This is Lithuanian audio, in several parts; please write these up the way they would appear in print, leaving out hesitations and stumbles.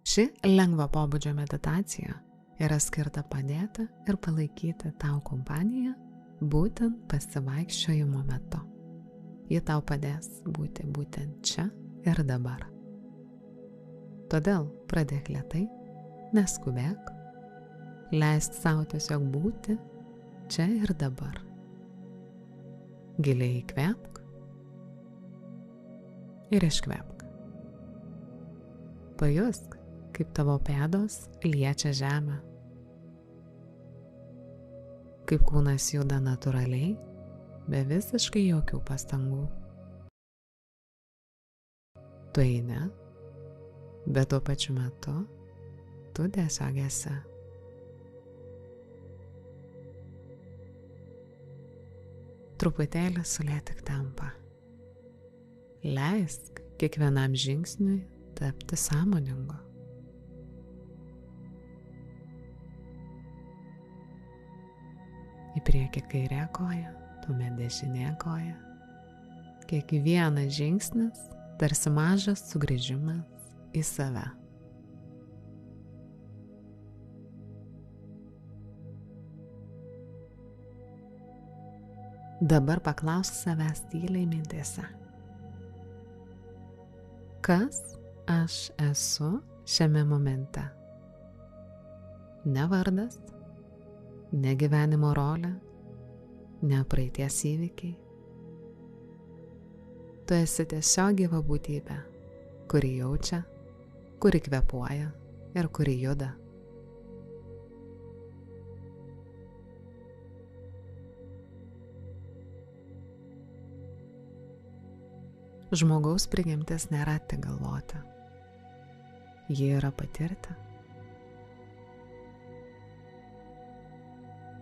Ši lengva pobūdžio meditacija yra skirta padėti ir palaikyti tau kompaniją būtent pasivaikščiojimo metu. Ji tau padės būti būtent čia ir dabar. Todėl pradėk lėtai, neskubėk, leisk savo tiesiog būti čia ir dabar. Giliai įkvėpk ir iškvėpk. Pajusk, kaip tavo pėdos liečia žemę, kaip kūnas juda natūraliai, be visiškai jokių pastangų. Tu eini, bet tuo pačiu metu tu tiesiog esi. Truputėlį sulėtik tempą. Leisk kiekvienam žingsniui tapti sąmoningu. Į priekį kairė koja, tuomet dešinė koja. Kiekvienas žingsnis tarsi mažas sugrįžimas į save. Dabar paklausk savęs tyliai mintyse. Kas aš esu šiame momente? Ne vardas, ne gyvenimo rolė, ne praeities įvykiai. Tu esi tiesiog gyva būtybė, kuri jaučia, kuri kvėpuoja ir kuri juda. Žmogaus prigimtis nėra tik galvoti. Ji yra patirti.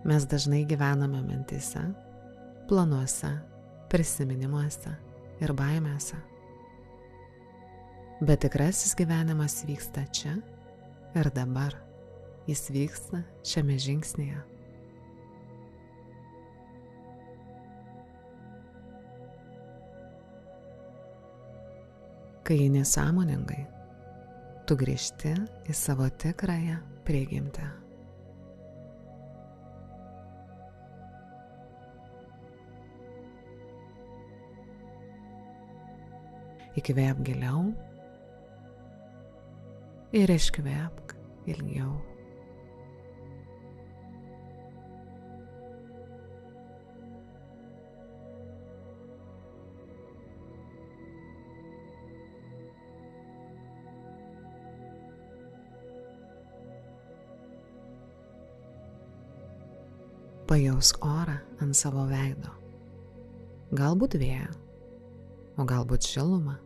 Mes dažnai gyvename mintyse, planuose, prisiminimuose ir baimėse. Bet tikrasis gyvenimas vyksta čia ir dabar. Jis vyksta šiame žingsnyje. Kai eini sąmoningai, tu grįžti į savo tikrąją prigimtį. Įkvėpk giliau ir iškvėpk ilgiau. Pajausk orą ant savo veido. Galbūt vėją, o galbūt šilumą.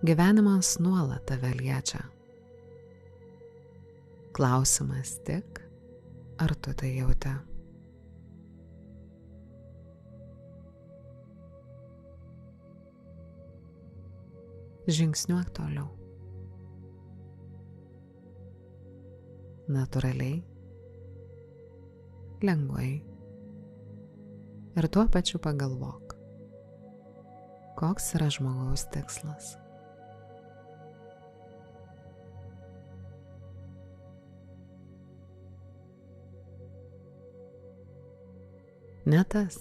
Gyvenimas nuolat tave liečia. Klausimas tik, ar tu tai jauti. Žingsniuok toliau. Natūraliai, lengvai ir tuo pačiu pagalvok, koks yra žmogaus tikslas. Ne tas,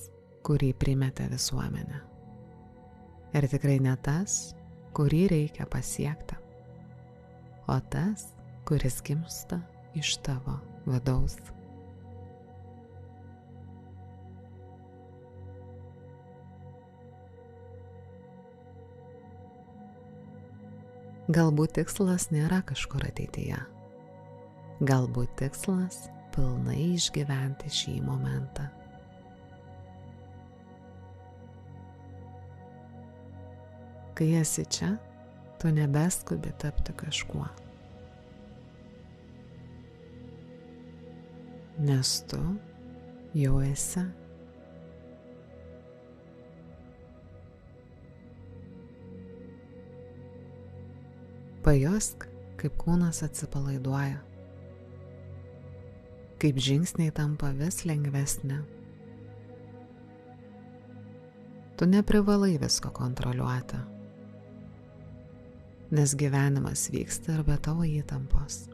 kurį primetė visuomenė. Ir tikrai ne tas, kurį reikia pasiekti, o tas, kuris gimsta iš tavo vidaus. Galbūt tikslas nėra kažkur ateityje. Galbūt tikslas pilnai išgyventi šį momentą. Kai esi čia, tu nebeskubi tapti kažkuo. Nes tu jau esi. Pajusk, kaip kūnas atsipalaiduoja, kaip žingsniai tampa vis lengvesni. Tu neprivalai visko kontroliuoti, nes gyvenimas vyksta ir be tavo įtampos.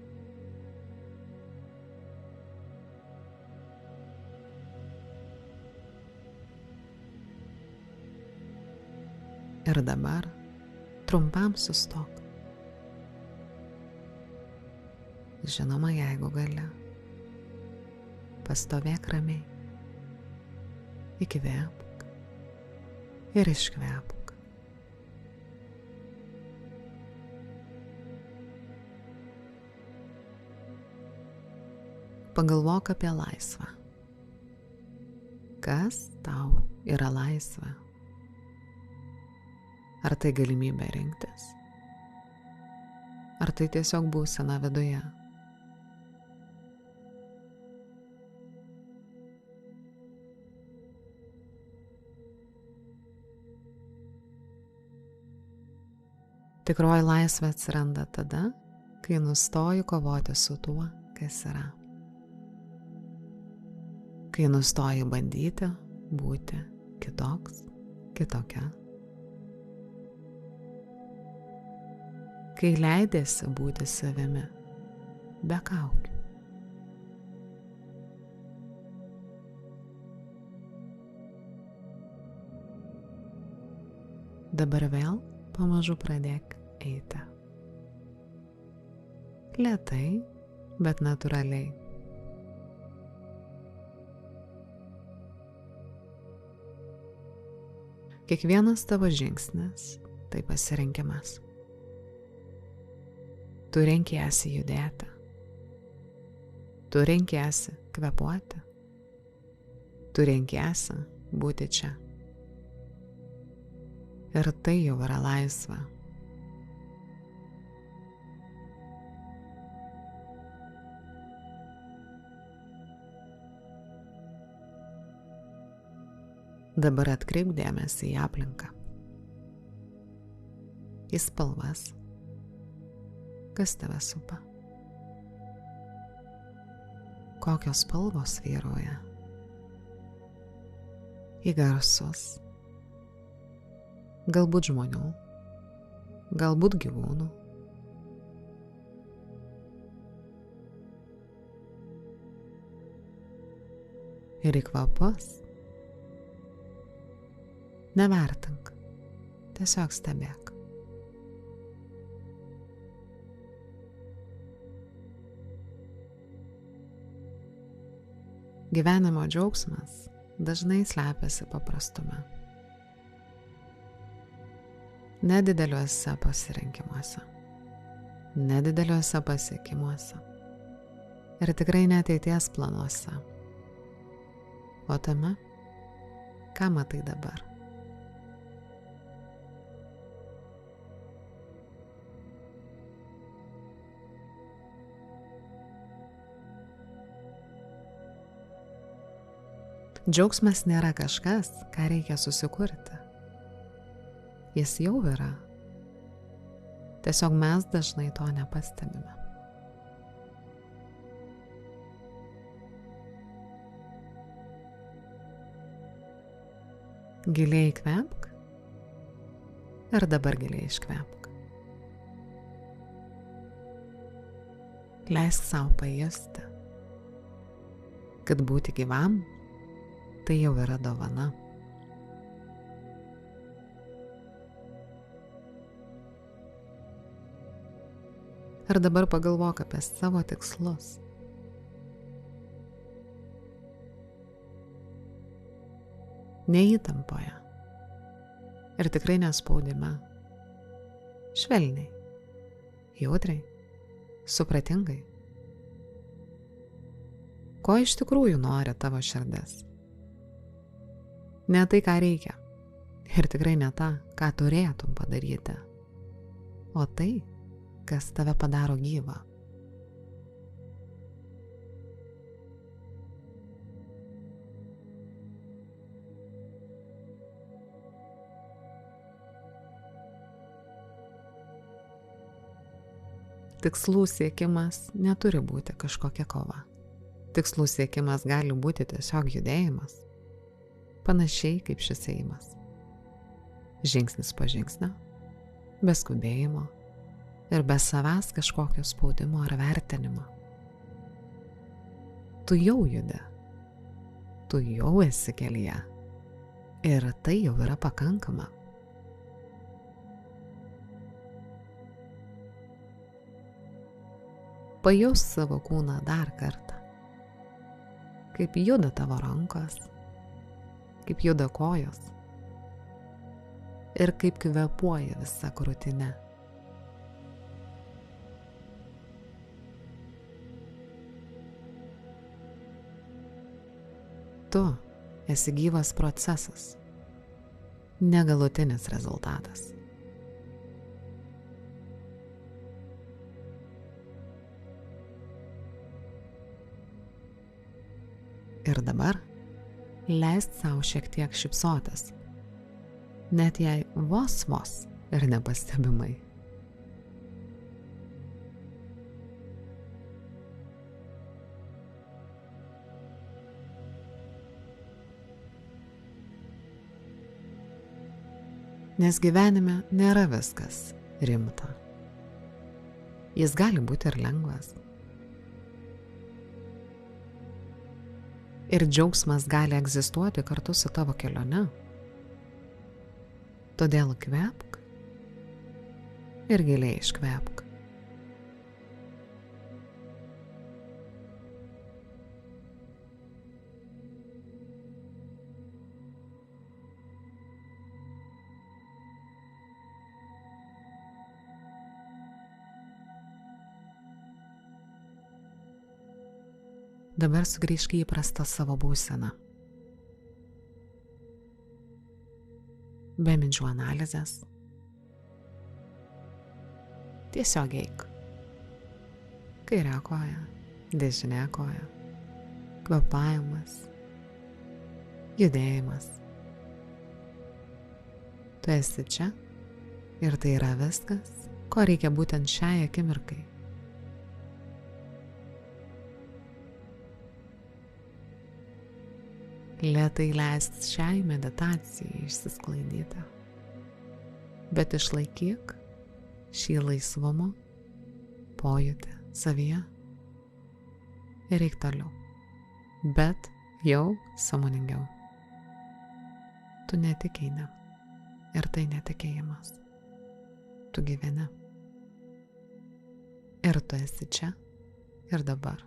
Ir dabar trumpam sustok. Žinoma, jeigu gali, pastovėk ramiai, įkvėpk ir iškvėpk. Pagalvok apie laisvę. Kas tau yra laisvė? Ar tai galimybė rinktis? Ar tai tiesiog būsena viduje? Tikroji laisvė atsiranda tada, kai nustoji kovoti su tuo, kas yra. Kai nustoji bandyti būti kitoks, kitokia. Kai leidėsi būti savimi, be kaukių. Dabar vėl pamažu pradėk eiti. Lėtai, bet natūraliai. Kiekvienas tavo žingsnis tai pasirinkimas. Tu renkiesi judėti. Tu renkiesi kvėpuoti. Tu renkiesi būti čia. Ir tai jau yra laisva. Dabar atkreipk dėmesį į aplinką. Į spalvas. Kas tave supa? Kokios spalvos vyrauja? Į garsus. Galbūt žmonių, galbūt gyvūnų. Ir į kvapus. Nevertink, tiesiog stebėk. Gyvenimo džiaugsmas dažnai slepiasi paprastume. Nedideliuose pasirinkimuose, nedideliuose pasiekimuose ir tikrai ne ateities planuose. O tame, ką matai dabar. Džiaugsmas nėra kažkas, ką reikia susikurti. Jis jau yra. Tiesiog mes dažnai to nepastebime. Giliai įkvėpk ir dabar giliai iškvėpk. Leisk savo pajusti, kad būti gyvam tai jau yra dovana. Ir dabar pagalvok apie savo tikslus. Neįtampoje ir tikrai nespaudime. Švelniai, jautriai, supratingai. Ko iš tikrųjų nori tavo širdis? Ne tai, ką reikia. Ir tikrai ne tą, ką turėtum padaryti. O tai, kas tave padaro gyvą. Tikslų siekimas neturi būti kažkokia kova. Tikslų siekimas gali būti tiesiog judėjimas. Panašiai kaip šis ėjimas. žingsnis po žingsnio, be skubėjimo ir be savęs kažkokio spaudimo ar vertinimo. Tu jau judi, tu jau esi kelyje ir tai jau yra pakankama. Pajaus savo kūną dar kartą, kaip juda tavo rankos, kaip juda kojos ir kaip kvėpuoja visa krūtinė. Tu esi gyvas procesas, negalutinis rezultatas. Ir dabar leisk sau šiek tiek šypsotis, net jei vos ir nepastebimai. Nes gyvenime nėra viskas rimta. Jis gali būti ir lengvas. Ir džiaugsmas gali egzistuoti kartu su tavo kelione. Todėl kvėpk ir giliai iškvėpk. Dabar sugrįžk į įprastą savo būseną. Be minčių analizės. Tiesiog eik. Kairė koja, dešinė koja. Kvėpavimas. Judėjimas. Tu esi čia ir tai yra viskas, ko reikia būtent šiai akimirkai. Lėtai leisk šiai meditacijai išsisklaidyti, bet išlaikyk šį laisvumo pojūtį savyje ir eik toliau, bet jau sąmoningiau. Tu netikėjai ir tai netikėjimas. Tu gyveni ir tu esi čia ir dabar.